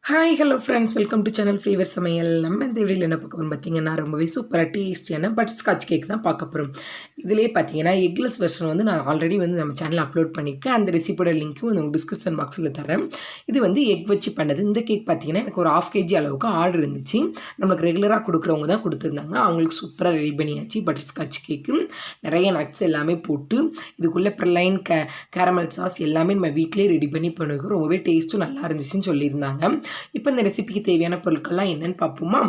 Hi hello friends, welcome to channel flavour சமையல். நம்ம இந்த வீடியோவில் என்ன பார்க்க போகிறோம் பார்த்தீங்கன்னா, ரொம்பவே சூப்பராக டேஸ்டியான பட்டர்ஸ்காட்ச் கேக் தான் பார்க்க போகிறோம். இதிலே பார்த்தீங்கன்னா எக்லெஸ் வெர்ஷன் வந்து நான் ஆல்ரெடி வந்து நம்ம சேனலில் அப்லோட் பண்ணியிருக்கேன். அந்த ரெசிபியோட லிங்க்கும் உங்களுக்கு டிஸ்கிரிப்ஷன் பாக்ஸில் தரேன். இது வந்து எக் வச்சு பண்ணது. இந்த கேக் பார்த்தீங்கன்னா எனக்கு ஒரு 1/2 kg அளவுக்கு ஆர்டர் இருந்துச்சு. நம்மளுக்கு ரெகுலராக கொடுக்குறவங்க தான் கொடுத்துருந்தாங்க. அவங்களுக்கு சூப்பராக ரெடி பண்ணியாச்சு பட்டர்ஸ்காட்ச் கேக்கு. நிறைய நட்ஸ் எல்லாமே போட்டு இதுக்குள்ளே ப்ரலைன் கேரமல் சாஸ் எல்லாமே நம்ம வீட்டிலே ரெடி பண்ணி பண்ணிக்கிறோம். ரொம்பவே டேஸ்ட்டும் நல்லா இருந்துச்சுன்னு சொல்லியிருந்தாங்க. இப்போ இந்த ரெசிபிக்கு தேவையான பொருட்கள்லாம் என்னென்னு பார்ப்போமா?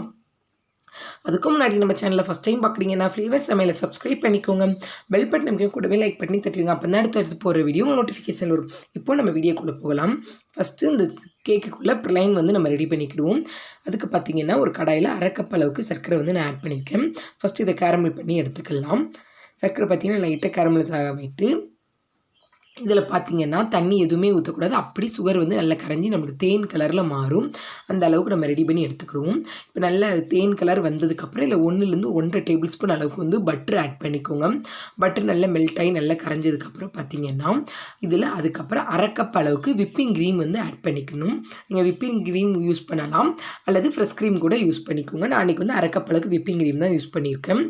அதுக்கு முன்னாடி நம்ம சேனலில் ஃபஸ்ட் டைம் பார்க்குறீங்கன்னா ஃப்ளேவர் சமையலை சப்ஸ்கிரைப் பண்ணிக்கோங்க. பெல் பட்டன் நமக்கு கூடவே லைக் பண்ணி தட்டுங்க. அப்போ தான் அடுத்து போகிற வீடியோ நோட்டிஃபிகேஷன் வரும். இப்போ நம்ம வீடியோ கூட போகலாம். ஃபஸ்ட்டு இந்த கேக்குக்குள்ளே ப்ரலைன் வந்து நம்ம ரெடி பண்ணிக்கிடுவோம். அதுக்கு பார்த்திங்கன்னா ஒரு கடாயில் 1/2 கப் அளவுக்கு சர்க்கரை வந்து நான் ஆட் பண்ணியிருக்கேன். ஃபஸ்ட்டு இதை கேரமல் பண்ணி எடுத்துக்கலாம். சர்க்கரை பார்த்திங்கன்னா லைட்டாக கேரமலைஸ் ஆக விட்டு இதில் பார்த்திங்கன்னா தண்ணி எதுவுமே ஊற்றக்கூடாது. அப்படி சுகர் வந்து நல்லா கரைஞ்சி நம்மளுக்கு தேன் கலரில் மாறும். அந்த அளவுக்கு நம்ம ரெடி பண்ணி எடுத்துக்கிடுவோம். இப்போ நல்ல தேன் கலர் வந்ததுக்கப்புறம் இல்லை 1லேருந்து 1.5 டேபிள் ஸ்பூன் அளவுக்கு வந்து பட்டர் ஆட் பண்ணிக்கோங்க. பட்டர் நல்லா மெல்ட் ஆகி நல்லா கரைஞ்சதுக்கப்புறம் பார்த்திங்கன்னா இதில் அதுக்கப்புறம் 1/2 கப் அளவுக்கு விப்பிங் க்ரீம் வந்து ஆட் பண்ணிக்கணும். நீங்கள் விப்பிங் க்ரீம் யூஸ் பண்ணலாம் அல்லது ஃப்ரெஷ் க்ரீம் கூட யூஸ் பண்ணிக்கோங்க. நான் அன்றைக்கி வந்து 1/2 கப் அளவுக்கு விப்பிங் க்ரீம் தான் யூஸ் பண்ணியிருக்கேன்.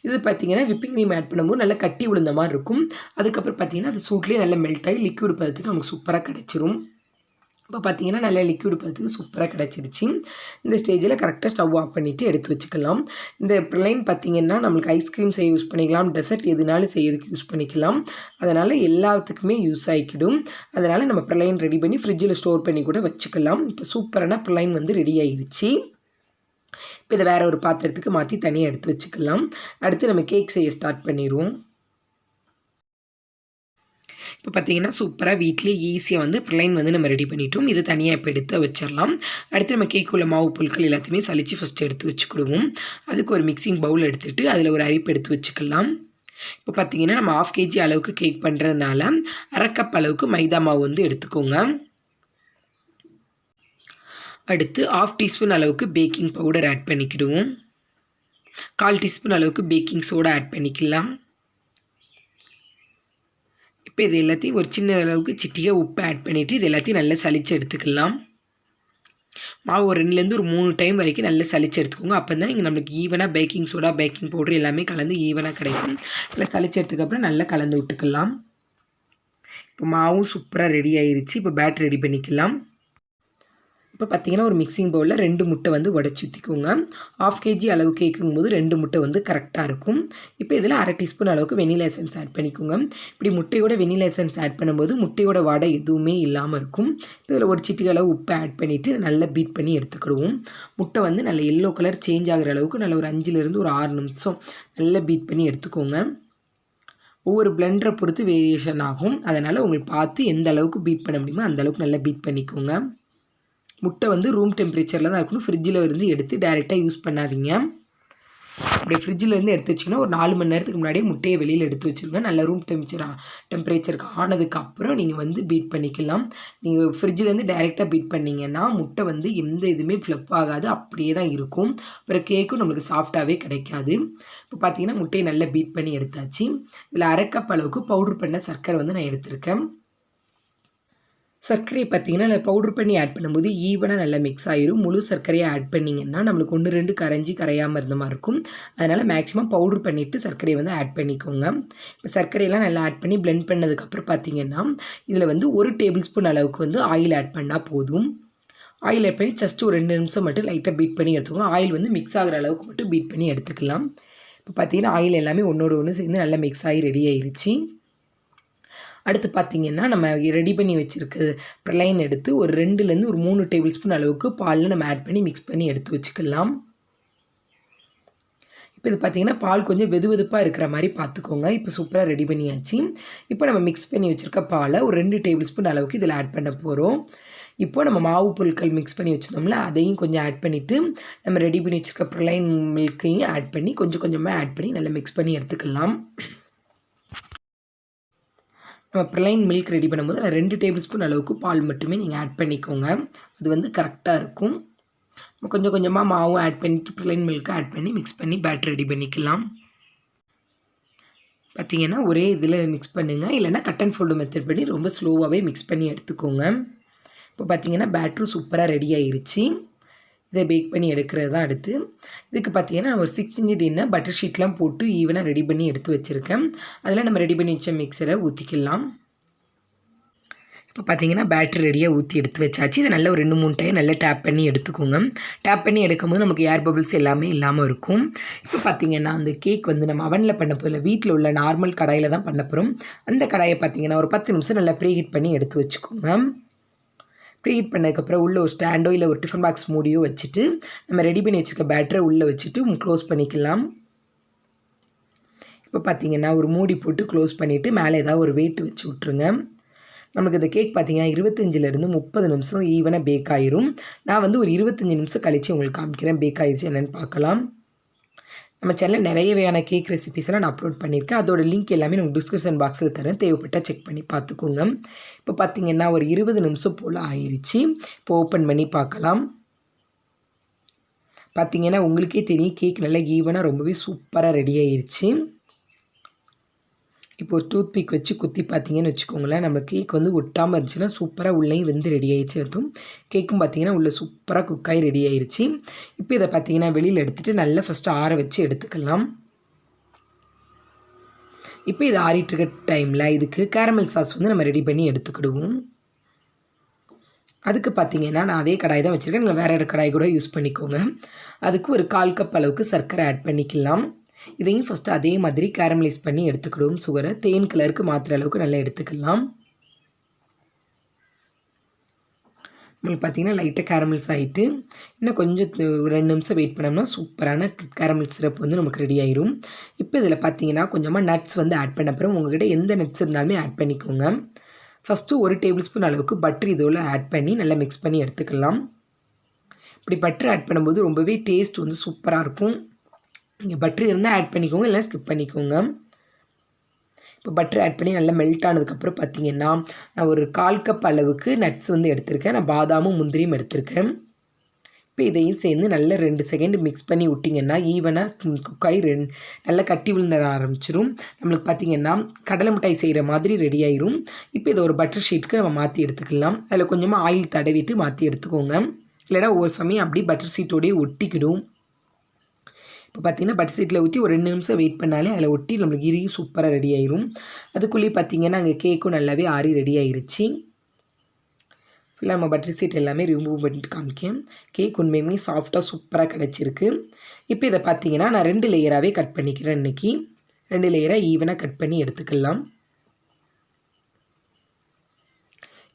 இது பார்த்திங்கன்னா விப்பிங் க்ரீம் ஆட் பண்ணும்போது நல்லா கட்டி விழுந்த மாதிரி இருக்கும். அதுக்கப்புறம் பார்த்திங்கன்னா அது சூட்லேயே நல்லா மெல்ட் ஆகி லிக்விட் பதத்துக்கு நமக்கு சூப்பராக கிடச்சிரும். இப்போ பார்த்தீங்கன்னா நல்லா லிக்விட் பதத்துக்கு சூப்பராக கிடச்சிருச்சு. இந்த ஸ்டேஜில் கரெக்டாக ஸ்டவ் ஆஃப் பண்ணிவிட்டு எடுத்து வச்சுக்கலாம். இந்த ப்ரலைன் பார்த்திங்கன்னா நம்மளுக்கு ஐஸ்கிரீம் செய்ய யூஸ் பண்ணிக்கலாம், டெசர்ட் எதுனாலும் செய்யறதுக்கு யூஸ் பண்ணிக்கலாம். அதனால் எல்லாத்துக்குமே யூஸ் ஆகிக்கிடும். அதனால் நம்ம ப்ரலைன் ரெடி பண்ணி ஃப்ரிட்ஜில் ஸ்டோர் பண்ணி கூட வச்சுக்கலாம். இப்போ சூப்பரான ப்ரலைன் வந்து ரெடி ஆகிருச்சு. இப்போ இதை வேறு ஒரு பாத்திரத்துக்கு மாற்றி தனியாக எடுத்து வச்சுக்கலாம். அடுத்து நம்ம கேக் செய்ய ஸ்டார்ட் பண்ணிடுவோம். இப்போ பார்த்திங்கன்னா சூப்பராக வீட்டிலே ஈஸியாக வந்து ப்ரலைன் வந்து நம்ம ரெடி பண்ணிட்டோம். இது தனியாக இப்போ எடுத்து வச்சிடலாம். அடுத்து நம்ம கேக்குள்ள மாவு பொருட்கள் எல்லாத்தையுமே சலித்து ஃபஸ்ட்டு எடுத்து வச்சுக்கிடுவோம். அதுக்கு ஒரு மிக்சிங் பவுல் எடுத்துகிட்டு அதில் ஒரு அரிப்பு எடுத்து வச்சுக்கலாம். இப்போ பார்த்திங்கன்னா நம்ம 1/2 kg அளவுக்கு கேக் பண்ணுறதுனால 1/2 கப் அளவுக்கு மைதா மாவு வந்து எடுத்துக்கோங்க. அடுத்து 1/2 டீஸ்பூன் அளவுக்கு பேக்கிங் பவுடர் ஆட் பண்ணிக்கிடுவோம். 1/4 டீஸ்பூன் அளவுக்கு பேக்கிங் சோடா ஆட் பண்ணிக்கலாம். இப்போ இது எல்லாத்தையும் ஒரு சின்ன அளவுக்கு சிட்டியாக உப்பு ஆட் பண்ணிவிட்டு இது எல்லாத்தையும் நல்லா சலித்து எடுத்துக்கலாம். மாவு ஒரு 2லேருந்து ஒரு 3 டைம் வரைக்கும் நல்லா சலித்து எடுத்துக்கோங்க. அப்போ தான் இங்கே நம்மளுக்கு ஈவனாக பேக்கிங் சோடா பேக்கிங் பவுடர் எல்லாமே கலந்து ஈவனாக கிடைக்கும். நல்லா சலித்து எடுத்துக்கப்புறம் நல்லா கலந்து விட்டுக்கலாம். இப்போ மாவும் சூப்பராக ரெடி ஆகிருச்சு. இப்போ பேட்டர் ரெடி பண்ணிக்கலாம். இப்போ பார்த்திங்கன்னா ஒரு மிக்சிங் பவுலில் 2 முட்டை வந்து உடச்சி ஊற்றிக்கோங்க. 1/2 kg அளவு கேட்கும் போது 2 முட்டை வந்து கரெக்டாக இருக்கும். இப்போ இதில் 1/2 டீஸ்பூன் அளவுக்கு வெனிலா எசன்ஸ் ஆட் பண்ணிக்கோங்க. இப்படி முட்டையோட வெனிலா எசன்ஸ் ஆட் பண்ணும்போது முட்டையோட வாடை எதுவுமே இல்லாமல் இருக்கும். இப்போ இதில் ஒரு சிட்டிகை அளவு உப்பு ஆட் பண்ணிவிட்டு நல்லா பீட் பண்ணி எடுத்துக்கிடுவோம். முட்டை வந்து நல்ல எல்லோ கலர் சேஞ்ச் ஆகிற அளவுக்கு நல்ல ஒரு 5லேருந்து ஒரு 6 நிமிஷம் நல்லா பீட் பண்ணி எடுத்துக்கோங்க. ஒவ்வொரு பிளெண்டரை பொறுத்து வேரியேஷன் ஆகும். அதனால் உங்களுக்கு பார்த்து எந்த அளவுக்கு பீட் பண்ண முடியுமோ அந்தளவுக்கு நல்லா பீட் பண்ணிக்கோங்க. முட்டை வந்து ரூம் டெம்பரேச்சரில் தான் இருக்கணும். ஃப்ரிட்ஜில் இருந்து எடுத்து டைரெக்டாக யூஸ் பண்ணாதீங்க. அப்படியே ஃப்ரிட்ஜில் இருந்து எடுத்து வச்சிங்கன்னா ஒரு 4 மணி நேரத்துக்கு முன்னாடியே முட்டையை வெளியில் எடுத்து வச்சுருங்க. நல்லா ரூம் டெம்பரேச்சருக்கு ஆனதுக்கப்புறம் நீங்கள் வந்து பீட் பண்ணிக்கலாம். நீங்கள் ஃப்ரிட்ஜிலேருந்து டைரெக்டாக பீட் பண்ணிங்கன்னா முட்டை வந்து எந்த இதுவுமே ஃப்ளப் ஆகாது, அப்படியே தான் இருக்கும். அப்புறம் கேக்கும் நம்மளுக்கு சாஃப்டாகவே கிடைக்காது. இப்போ பார்த்தீங்கன்னா முட்டையை நல்லா பீட் பண்ணி எடுத்தாச்சு. இதில் 1/2 கப் அளவுக்கு பவுட்ரு பண்ண சர்க்கரை வந்து நான் எடுத்திருக்கேன். சர்க்கரையை பார்த்திங்கன்னா நான் பவுட்ரு பண்ணி ஆட் பண்ணும்போது ஈவனாக நல்லா மிக்ஸ் ஆகிரும். முழு சர்க்கரையை ஆட் பண்ணிங்கன்னா நம்மளுக்கு 1-2 கரையாமல் இருந்த மாதிரி இருக்கும். அதனால் மேக்ஸிமம் பவுட்ரு பண்ணிவிட்டு சர்க்கரையை வந்து ஆட் பண்ணிக்கோங்க. இப்போ சர்க்கரையெல்லாம் நல்லா ஆட் பண்ணி பிளெண்ட் பண்ணதுக்கப்புறம் பார்த்திங்கன்னா இதில் வந்து 1 டேபிள் ஸ்பூன் அளவுக்கு வந்து ஆயில் ஆட் பண்ணால் போதும். ஆயில் ஆட் பண்ணி ஜஸ்ட் ஒரு 2 நிமிஷம் மட்டும் லைட்டாக பீட் பண்ணி எடுத்துக்கோங்க. ஆயில் வந்து மிக்ஸ் ஆகிற அளவுக்கு மட்டும் பீட் பண்ணி எடுத்துக்கலாம். இப்போ பார்த்திங்கன்னா ஆயில் எல்லாமே ஒன்றோடு ஒன்று சேர்ந்து நல்லா மிக்ஸ் ஆகி ரெடி ஆகிருச்சு. அடுத்து பார்த்திங்கன்னா நம்ம ரெடி பண்ணி வச்சுருக்க ப்ரலைன் எடுத்து ஒரு 2லேருந்து ஒரு 3 டேபிள் ஸ்பூன் அளவுக்கு பாலில் நம்ம ஆட் பண்ணி மிக்ஸ் பண்ணி எடுத்து வச்சுக்கலாம். இப்போ இது பார்த்திங்கன்னா பால் கொஞ்சம் வெதுவெதுப்பாக இருக்கிற மாதிரி பார்த்துக்கோங்க. இப்போ சூப்பராக ரெடி பண்ணியாச்சு. இப்போ நம்ம மிக்ஸ் பண்ணி வச்சுருக்க பாலை ஒரு 2 டேபிள் ஸ்பூன் அளவுக்கு இதில் ஆட் பண்ண போகிறோம். இப்போ நம்ம மாவு பொருட்கள் மிக்ஸ் பண்ணி வச்சுருந்தோம்ல அதையும் கொஞ்சம் ஆட் பண்ணிவிட்டு நம்ம ரெடி பண்ணி வச்சுருக்க ப்ரலைன் மில்க்கையும் ஆட் பண்ணி கொஞ்சம் கொஞ்சமாக ஆட் பண்ணி நல்லா மிக்ஸ் பண்ணி எடுத்துக்கலாம். நம்ம ப்ரலைன் மில்க் ரெடி பண்ணும்போது அதில் 2 டேபிள் ஸ்பூன் அளவுக்கு பால் மட்டுமே நீங்கள் ஆட் பண்ணிக்கோங்க. அது வந்து கரெக்டாக இருக்கும். நம்ம கொஞ்சம் கொஞ்சமாக மாவும் ஆட் பண்ணிவிட்டு ப்ரலைன் மில்க்கை ஆட் பண்ணி மிக்ஸ் பண்ணி பேட்டர் ரெடி பண்ணிக்கலாம். பார்த்திங்கன்னா ஒரே இதில் மிக்ஸ் பண்ணுங்கள். இல்லைனா கட் அண்ட் ஃபோல்டு மெத்தட் பண்ணி ரொம்ப ஸ்லோவாகவே மிக்ஸ் பண்ணி எடுத்துக்கோங்க. இப்போ பார்த்திங்கன்னா பேட்டரும் சூப்பராக ரெடி ஆயிருச்சு. இதை பேக் பண்ணி எடுக்கிறது தான் அடுத்து. இதுக்கு பார்த்திங்கன்னா நான் ஒரு 6 இன்ச் டின்னை பட்டர் ஷீட்லாம் போட்டு ஈவனாக ரெடி பண்ணி எடுத்து வச்சுருக்கேன். அதில் நம்ம ரெடி பண்ணி வச்ச மிக்சரை ஊற்றிக்கலாம். இப்போ பார்த்திங்கன்னா பேட்டரி ரெடியாக ஊற்றி எடுத்து வச்சாச்சு. இதை நல்லா ஒரு 2-3 டைம் நல்லா டேப் பண்ணி எடுத்துக்கோங்க. டேப் பண்ணி எடுக்கும்போது நமக்கு ஏர் பபிள்ஸ் எல்லாமே இல்லாமல் இருக்கும். இப்போ பார்த்திங்கன்னா அந்த கேக் வந்து நம்ம அவனில் பண்ண போதில் வீட்டில் உள்ள நார்மல் கடாயில் தான் பண்ண போகிறோம். அந்த கடாயை பார்த்திங்கன்னா ஒரு 10 நிமிஷம் நல்லா ப்ரீ ஹீட் பண்ணி எடுத்து வச்சுக்கோங்க. ப்ரீ ஹீட் பண்ணதுக்கப்புறம் உள்ளே ஒரு ஸ்டாண்டோ இல்லை ஒரு டிஃபன் பாக்ஸ் மூடியோ வச்சுட்டு நம்ம ரெடி பண்ணி வச்சுருக்க பேட்டரை உள்ளே வச்சுட்டு க்ளோஸ் பண்ணிக்கலாம். இப்போ பார்த்திங்கன்னா ஒரு மூடி போட்டு க்ளோஸ் பண்ணிவிட்டு மேலே ஏதாவது ஒரு வெயிட் வச்சு விட்ருங்க. நமக்கு இந்த கேக் பார்த்திங்கன்னா 25லேருந்து 30 நிமிஷம் ஈவனாக பேக் ஆயிரும். நான் வந்து ஒரு 25 நிமிஷம் கழித்து உங்களுக்கு காமிக்கிறேன் பேக் ஆயிடுச்சு என்னென்னு பார்க்கலாம். நம்ம சேனலில் நிறைய வகையான கேக் ரெசிபிஸ்லாம் நான் அப்லோட் பண்ணியிருக்கேன். அதோட லிங்க் எல்லாமே உங்களுக்கு டிஸ்கிரிப்ஷன் பாக்ஸில் தரேன், தேவைப்பட்டால் செக் பண்ணி பார்த்துக்கோங்க. இப்போ பார்த்திங்கன்னா ஒரு 20 நிமிஷம் போல் ஆயிடுச்சு. இப்போ ஓப்பன் பண்ணி பார்க்கலாம். பார்த்திங்கன்னா உங்களுக்கே தெரியும் கேக் நல்லா ஈவனாக ரொம்பவே சூப்பராக ரெடி ஆயிடுச்சு. இப்போ ஒரு டூத் பிக் வச்சு குத்தி பார்த்தீங்கன்னு வச்சுக்கோங்களேன், நம்ம கேக் வந்து ஒட்டாமல் இருந்துச்சுன்னா சூப்பராக உள்ளேயும் வந்து ரெடி ஆயிடுச்சு. அதுவும் கேக்கும் பார்த்திங்கன்னா உள்ளே சூப்பராக குக்காகி ரெடி ஆயிடுச்சு. இப்போ இதை பார்த்திங்கன்னா வெளியில் எடுத்துகிட்டு நல்லா ஃபஸ்ட்டு ஆற வச்சு எடுத்துக்கலாம். இப்போ இது ஆறிட்டுருக்க டைமில் இதுக்கு கேரமல் சாஸ் வந்து நம்ம ரெடி பண்ணி எடுத்துக்கிடுவோம். அதுக்கு பார்த்திங்கன்னா நான் அதே கடாய் தான் வச்சுருக்கேன், நீங்கள் வேறு கடாய் கூட யூஸ் பண்ணிக்கோங்க. அதுக்கு ஒரு 1/4 கப் அளவுக்கு சர்க்கரை ஆட் பண்ணிக்கலாம். இதையும் ஃபஸ்ட்டு அதே மாதிரி கேரமலைஸ் பண்ணி எடுத்துக்கிடுவோம். சுகரை தேன் கலருக்கு மாற்றுற அளவுக்கு நல்லா எடுத்துக்கலாம். நம்மளுக்கு பார்த்திங்கன்னா லைட்டாக கேரமல்ஸ் ஆகிட்டு இன்னும் கொஞ்சம் 2 நிமிஷம் வெயிட் பண்ணோம்னா சூப்பரான கேரமல் சிரப் வந்து நமக்கு ரெடி ஆயிரும். இப்போ இதில் பார்த்திங்கன்னா கொஞ்சமாக நட்ஸ் வந்து ஆட் பண்ண அப்புறம் உங்கள்கிட்ட எந்த நட்ஸ் இருந்தாலுமே ஆட் பண்ணிக்கோங்க. ஃபஸ்ட்டு 1 டேபிள் ஸ்பூன் அளவுக்கு பட்டர் இதோடு ஆட் பண்ணி நல்லா மிக்ஸ் பண்ணி எடுத்துக்கலாம். இப்படி பட்டர் ஆட் பண்ணும்போது ரொம்பவே டேஸ்ட் வந்து சூப்பராக இருக்கும். நீங்கள் பட்டர் இருந்தால் ஆட் பண்ணிக்கோங்க, இல்லைனா ஸ்கிப் பண்ணிக்கோங்க. இப்போ பட்டர் ஆட் பண்ணி நல்லா மெல்ட் ஆனதுக்கப்புறம் பார்த்திங்கன்னா நான் ஒரு 1/4 கப் அளவுக்கு நட்ஸ் வந்து எடுத்திருக்கேன். நான் பாதாமும் முந்திரியும் எடுத்திருக்கேன். இப்போ இதையும் சேர்ந்து நல்லா 2 செகண்ட் மிக்ஸ் பண்ணி விட்டிங்கன்னா ஈவனாக குக்காய் நல்லா கட்டி விழுந்துட ஆரம்பிச்சிடும். நம்மளுக்கு பார்த்திங்கன்னா கடலை மிட்டாய் செய்கிற மாதிரி ரெடி ஆயிரும். இப்போ இதை ஒரு பட்டர் ஷீட்டுக்கு நம்ம மாற்றி எடுத்துக்கலாம். அதில் கொஞ்சமாக ஆயில் தடவிட்டு மாற்றி எடுத்துக்கோங்க, இல்லைனா ஒரு சமயம் அப்படி பட்டர் ஷீட்டோடையே ஒட்டிக்கிடும். இப்போ பார்த்திங்கன்னா பட்டர் ஷீட்டில் ஊற்றி ஒரு 2 நிமிஷம் வெயிட் பண்ணாலே அதில் ஒட்டி நம்மளுக்கு இறுகி சூப்பராக ரெடி ஆயிரும். அதுக்குள்ளேயே பார்த்திங்கன்னா அங்கே கேக்கும் நல்லாவே ஆறி ரெடி ஆயிருச்சு. ஃபுல்லாக நம்ம பட்டர் ஷீட் எல்லாமே ரிமூவ் பண்ணிட்டு காமிக்கேன். கேக் உண்மையுமே சாஃப்டாக சூப்பராக கிடச்சிருக்கு. இப்போ இதை பார்த்திங்கன்னா நான் 2 லேயராகவே கட் பண்ணிக்கிறேன். இன்றைக்கி 2 லேயராக ஈவனாக கட் பண்ணி எடுத்துக்கலாம்.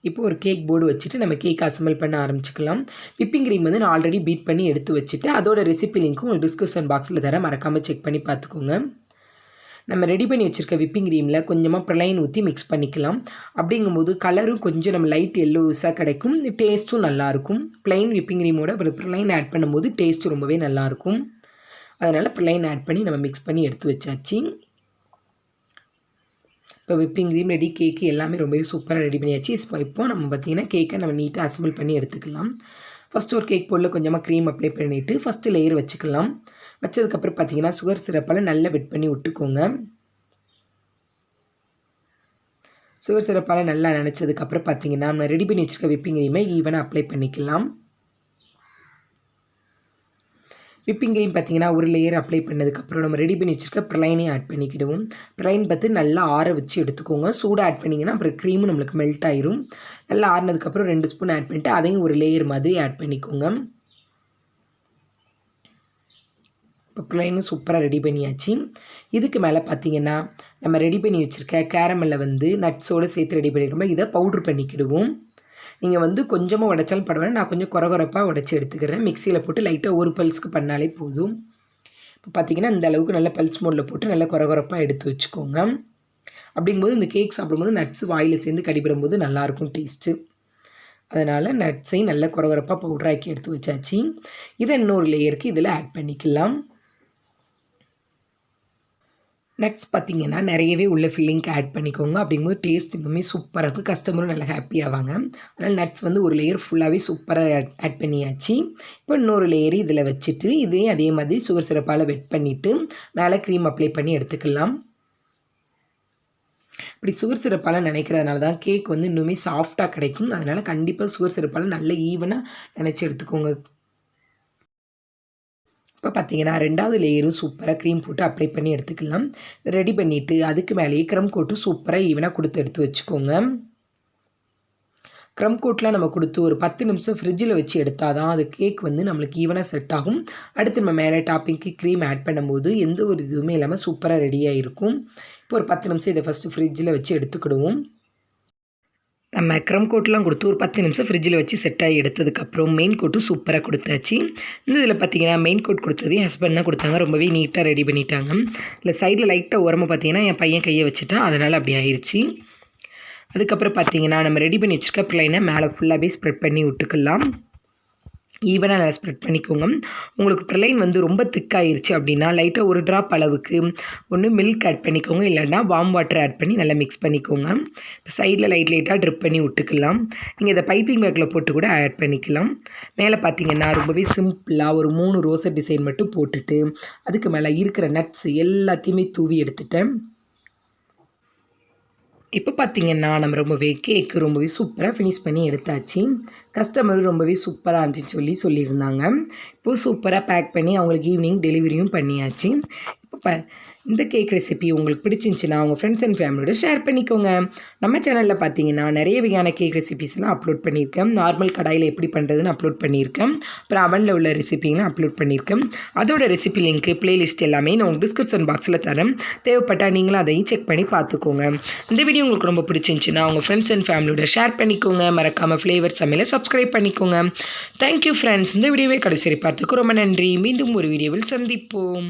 இப்போ ஒரு கேக் போர்டு வச்சுட்டு நம்ம கேக் அசம்பிள் பண்ண ஆரம்பிச்சிக்கலாம். விப்பிங் க்ரீம் வந்து நான் ஆல்ரெடி பீட் பண்ணி எடுத்து வச்சுட்டு அதோட ரெசிபி லிங்க்கும் உங்களுக்கு டிஸ்கிரிப்ஷன் பாக்ஸில் தர, மறக்காமல் செக் பண்ணி பார்த்துக்கோங்க. நம்ம ரெடி பண்ணி வச்சுருக்க விப்பிங் க்ரீமில் கொஞ்சமாக ப்ரலைன் ஊற்றி மிக்ஸ் பண்ணிக்கலாம். அப்படிங்கும்போது கலரும் கொஞ்சம் நம்ம லைட் எல்லோஸாக கிடைக்கும், டேஸ்ட்டும் நல்லாயிருக்கும். ப்ளைன் விப்பிங் க்ரீமோட ப்ரலைன் ஆட் பண்ணும்போது டேஸ்ட்டு ரொம்பவே நல்லாயிருக்கும். அதனால் ப்ரலைன் ஆட் பண்ணி நம்ம மிக்ஸ் பண்ணி எடுத்து வச்சாச்சு. இப்போ விப்பிங் க்ரீம் ரெடி, கேக்கு எல்லாமே ரொம்பவே சூப்பராக ரெடி பண்ணியாச்சு. இப்போ நம்ம பார்த்திங்கன்னா கேக்கை நம்ம நீட்டாக அசம்பிள் பண்ணி எடுத்துக்கலாம். ஃபஸ்ட்டு ஒரு கேக் போர்டில் கொஞ்சமாக க்ரீம் அப்ளை பண்ணிவிட்டு ஃபஸ்ட்டு லேயர் வச்சுக்கலாம். வச்சதுக்கப்புறம் பார்த்திங்கன்னா சுகர் சிரப்பால் நல்லா வெட் பண்ணி விட்டுக்கோங்க. சுகர் சிரப்பால் நல்லா நினச்சதுக்கப்புறம் பார்த்திங்கன்னா நம்ம ரெடி பண்ணி வச்சுருக்க விப்பிங் க்ரீமை ஈவனாக அப்ளை பண்ணிக்கலாம். விப்பிங் க்ரீம் பார்த்திங்கன்னா ஒரு லேயர் அப்ளை பண்ணதுக்கப்புறம் நம்ம ரெடி பண்ணி வச்சுருக்க ப்ரலைனையும் ஆட் பண்ணிக்கிடுவோம். ப்ரலைன் பார்த்து நல்லா ஆற வச்சு எடுத்துக்கோங்க. சூடாக ஆட் பண்ணிங்கன்னா அப்புறம் க்ரீமும் நம்மளுக்கு மெல்ட் ஆயிரும். நல்லா ஆறினதுக்கப்புறம் 2 ஸ்பூன் ஆட் பண்ணிவிட்டு அதையும் ஒரு லேயர் மாதிரி ஆட் பண்ணிக்கோங்க. இப்போ ப்ரலைனும் சூப்பராக ரெடி பண்ணியாச்சு. இதுக்கு மேலே பார்த்திங்கன்னா நம்ம ரெடி பண்ணி வச்சுருக்க கேரமலில் வந்து நட்ஸோடு சேர்த்து ரெடி பண்ணியிருக்கோம். இதை பவுட்ரு பண்ணிக்கிடுவோம். நீங்கள் வந்து கொஞ்சமாக உடைச்சாலும் பரவாயில்ல, நான் கொஞ்சம் குறகுறப்பாக உடச்சி எடுத்துக்கிறேன். மிக்சியில் போட்டு லைட்டாக ஒரு பல்ஸ்க்கு பண்ணாலே போதும். இப்போ பார்த்திங்கன்னா இந்த அளவுக்கு நல்லா பல்ஸ் மோடில் போட்டு நல்லா குறகுறப்பாக எடுத்து வச்சுக்கோங்க. அப்படிங்கும்போது இந்த கேக் சாப்பிடும்போது நட்ஸ் வாயில் சேர்ந்து கடிபடும்போது நல்லாயிருக்கும் டேஸ்ட்டு. அதனால் நட்ஸையும் நல்லா குறகுறப்பாக பவுடராக்கி எடுத்து வச்சாச்சு. இதை இன்னொரு லேயருக்கு இதில் ஆட் பண்ணிக்கலாம். நட்ஸ் பார்த்திங்கன்னா நிறையவே உள்ள ஃபில்லிங்க்கு ஆட் பண்ணிக்கோங்க. அப்படிங்கும்போது டேஸ்ட் இன்னுமே சூப்பராக இருக்கும், கஸ்டமரும் நல்லா ஹாப்பி ஆவாங்க. அதனால் நட்ஸ் வந்து ஒரு லேயர் ஃபுல்லாகவே சூப்பராக ஆட் பண்ணியாச்சு. இப்போ இன்னொரு லேயர் இதில் வச்சுட்டு இதையும் அதே மாதிரி சுகர் சிரப்பால் வெட் பண்ணிவிட்டு மேலே க்ரீம் அப்ளை பண்ணி எடுத்துக்கலாம். இப்படி சுகர் சிரப்பால் நினைக்கிறதுனால தான் கேக் வந்து இன்னுமே சாஃப்டாக கிடைக்கும். அதனால் கண்டிப்பாக சுகர் சிரப்பால் நல்ல ஈவனாக நினச்சி எடுத்துக்கோங்க. இப்போ பார்த்தீங்கன்னா 2வது லேயரும் சூப்பராக க்ரீம் போட்டு அப்ளை பண்ணி எடுத்துக்கலாம். ரெடி பண்ணிவிட்டு அதுக்கு மேலேயே க்ரம் கோட்டு சூப்பராக ஈவனாக கொடுத்து எடுத்து வச்சுக்கோங்க. க்ரம் கோட்லாம் நம்ம கொடுத்து ஒரு 10 நிமிஷம் ஃப்ரிட்ஜில் வச்சு எடுத்தால் தான் அது கேக் வந்து நம்மளுக்கு ஈவனாக செட் ஆகும். அடுத்து நம்ம மேலே டாப்பிங்க்கு க்ரீம் ஆட் பண்ணும்போது எந்த ஒரு இதுவுமே இல்லாமல் சூப்பராக ரெடியாக இருக்கும். இப்போ ஒரு 10 நிமிஷம் இதை ஃபஸ்ட்டு ஃப்ரிட்ஜில் வச்சு எடுத்துக்கிடுவோம். நம்ம க்ரம் கோட்லாம் கொடுத்து ஒரு 10 நிமிஷம் ஃப்ரிட்ஜில் வச்சு செட் ஆகி எடுத்ததுக்கப்புறம் மெயின் கோட்டும் சூப்பராக கொடுத்தாச்சு. இந்த இதில் பார்த்தீங்கன்னா மெயின் கோட் கொடுத்தது என் ஹஸ்பண்ட் தான் கொடுத்தாங்க. ரொம்பவே நீட்டாக ரெடி பண்ணிட்டாங்க. இல்லை சைடில் லைட்டாக உரமாக பார்த்தீங்கன்னா என் பையன் கையை வச்சுட்டான், அதனால் அப்படி ஆயிடுச்சு. அதுக்கப்புறம் பார்த்தீங்கன்னா நம்ம ரெடி பண்ணி வச்சுருக்க ப்ளைனை மேலே ஃபுல்லாகவே ஸ்ப்ரெட் பண்ணி விட்டுக்கலாம். ஈவனாக நல்லா ஸ்ப்ரெட் பண்ணிக்கோங்க. உங்களுக்கு ப்ரலைன் வந்து ரொம்ப திக்காயிருச்சு அப்படின்னா லைட்டாக ஒரு ட்ராப் அளவுக்கு ஒன்று மில்க் ஆட் பண்ணிக்கோங்க, இல்லைன்னா வார்ம் வாட்டர் ஆட் பண்ணி நல்லா மிக்ஸ் பண்ணிக்கோங்க. இப்போ சைடில் லைட்டாக ட்ரிப் பண்ணி விட்டுக்கலாம். நீங்கள் இதை பைப்பிங் பேக்கில் போட்டு கூட ஆட் பண்ணிக்கலாம். மேலே பார்த்தீங்கன்னா ரொம்பவே சிம்பிளாக ஒரு 3 ரோஸர் டிசைன் மட்டும் போட்டுட்டு அதுக்கு மேலே இருக்கிற நட்ஸ் எல்லாத்தையுமே தூவி எடுத்துட்டேன். இப்போ பார்த்தீங்கன்னா நம்ம ரொம்பவே கேக்கு ரொம்பவே சூப்பராக ஃபினிஷ் பண்ணி எடுத்தாச்சு. கஸ்டமரும் ரொம்பவே சூப்பராக இருந்துச்சுன்னு சொல்லியிருந்தாங்க. இப்போது சூப்பராக பேக் பண்ணி அவங்களுக்கு ஈவினிங் டெலிவரியும் பண்ணியாச்சு. இப்போ இந்த கேக் ரெசிபி உங்களுக்கு பிடிச்சிருந்துச்சின்னா உங்கள் ஃப்ரெண்ட்ஸ் அண்ட் ஃபேமிலியோட ஷேர் பண்ணிக்கோங்க. நம்ம சேனலில் பார்த்தீங்கன்னா நிறைய வகையான கேக் ரெசிபிஸ்லாம் அப்லோட் பண்ணியிருக்கேன். நார்மல் கடாயில் எப்படி பண்ணுறதுன்னு அப்லோட் பண்ணியிருக்கேன். அப்புறம் அவனில் உள்ள ரெசிபிங்கெலாம் அப்லோட் பண்ணியிருக்கேன். அதோட ரெசிபி லிங்க்கு ப்ளேலிஸ்ட் எல்லாமே நான் உங்களுக்கு டிஸ்கிரிப்ஷன் பாக்ஸில் தரேன். தேவைப்பட்டால் நீங்களும் அதையும் செக் பண்ணி பார்த்துக்கோங்க. இந்த வீடியோ உங்களுக்கு ரொம்ப பிடிச்சிருந்துச்சின்னா உங்கள் ஃப்ரெண்ட்ஸ் அண்ட் ஃபேமிலியோட ஷேர் பண்ணிக்கோங்க. மறக்காமல் ஃப்ளேவர் சமையலை சப்ஸ்கிரைப் பண்ணிக்கோங்க. Thank you friends. இந்த வீடியோவை கடைசி பார்த்துக்கு ரொம்ப நன்றி. மீண்டும் ஒரு வீடியோவில் சந்திப்போம்.